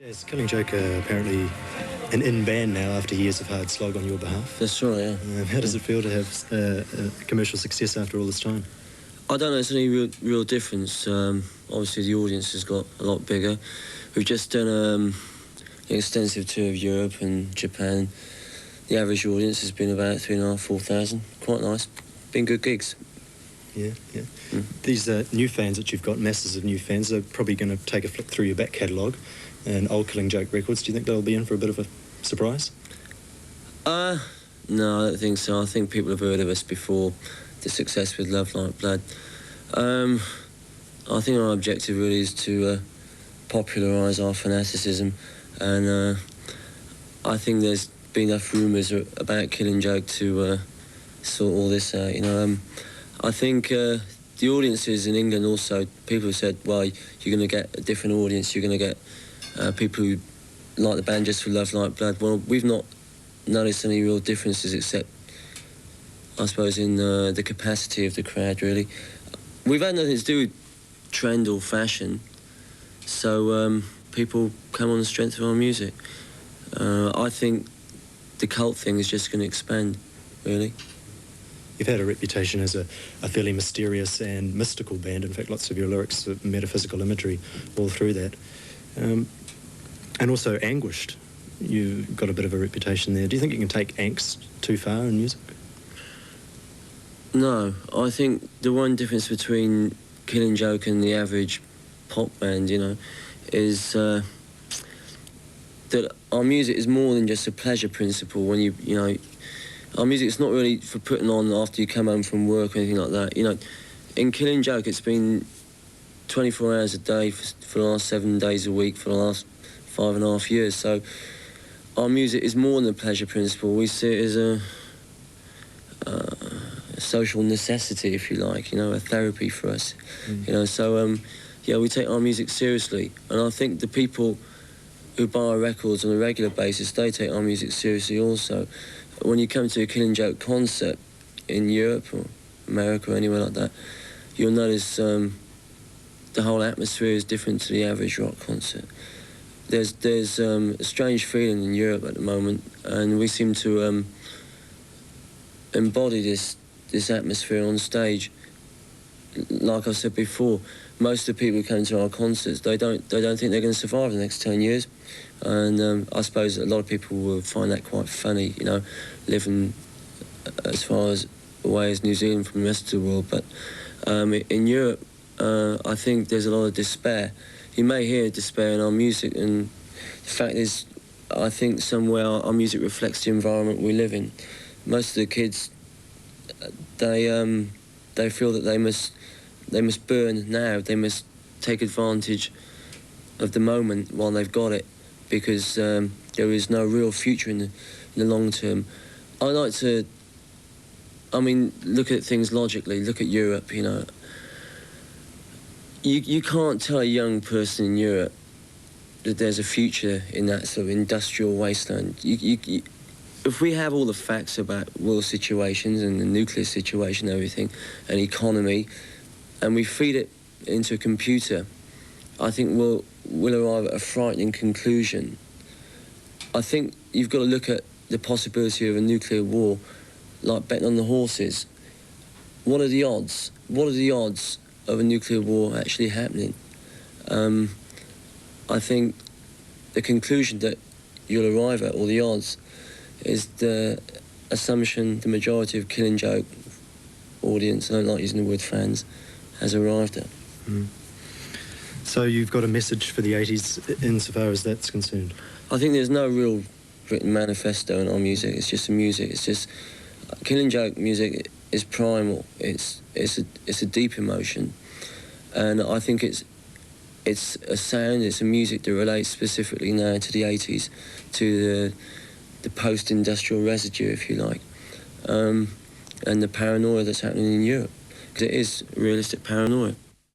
Yeah, is Killing Joke apparently an in-band now after years of hard slog on your behalf? That's right, yeah. How does it feel to have commercial success after all this time? I don't know there's any real difference. Obviously, the audience has got a lot bigger. We've just done an extensive tour of Europe and Japan. The average audience has been about 3,500, 4,000. Quite nice. Been good gigs. Yeah. These new fans that you've got, masses of new fans, are probably going to take a flick through your back catalogue and old Killing Joke records. Do you think they'll be in for a bit of a surprise? No, I don't think so. I think people have heard of us before, the success with Love Like Blood. I think our objective really is to popularise our fanaticism, and I think there's been enough rumours about Killing Joke to sort all this out, you know. I think the audiences in England also, people have said, well, you're going to get a different audience, you're going to get people who like the band just for Love Like Blood. Well, we've not noticed any real differences except, I suppose, in the capacity of the crowd, really. We've had nothing to do with trend or fashion, so people come on the strength of our music. I think the cult thing is just going to expand, really. You've had a reputation as a fairly mysterious and mystical band. In fact, lots of your lyrics have metaphysical imagery all through that. And also anguished. You've got a bit of a reputation there. Do you think you can take angst too far in music? No. I think the one difference between Killing Joke and the average pop band, you know, is that our music is more than just a pleasure principle. When you know, our music is not really for putting on after you come home from work or anything like that. You know, in Killing Joke, it's been 24 hours a day for the last 7 days a week for the last 5.5 years. So our music is more than a pleasure principle. We see it as a social necessity, if you like, you know, a therapy for us. You know, so yeah, we take our music seriously, and I think the people who buy our records on a regular basis, they take our music seriously also. When you come to a Killing Joke concert in Europe or America or anywhere like that, you'll notice the whole atmosphere is different to the average rock concert. There's a strange feeling in Europe at the moment, and we seem to embody this atmosphere on stage. Like I said before, most of the people who come to our concerts, they don't think they're going to survive the next 10 years, and I suppose a lot of people will find that quite funny, you know, living as far away as New Zealand from the rest of the world. But in Europe, I think there's a lot of despair. You may hear despair in our music, and the fact is, I think somewhere our music reflects the environment we live in. Most of the kids, they feel that they must burn now. They must take advantage of the moment while they've got it, because there is no real future in the long term. I like to, look at things logically. Look at Europe, you know. You can't tell a young person in Europe that there's a future in that sort of industrial wasteland. If we have all the facts about world situations and the nuclear situation and everything, and economy, and we feed it into a computer, I think we'll arrive at a frightening conclusion. I think you've got to look at the possibility of a nuclear war like betting on the horses. What are the odds? What are the odds of a nuclear war actually happening? I think the conclusion that you'll arrive at, or the odds, is the assumption the majority of Killing Joke audience, I don't like using the word fans, has arrived at. So you've got a message for the 80s insofar as that's concerned? I think there's no real written manifesto in our music. It's just music. It's just Killing Joke music is primal. It's a deep emotion, and I think it's a sound. It's a music that relates specifically now to the 80s, to the post-industrial residue, if you like, and the paranoia that's happening in Europe, because it is realistic paranoia.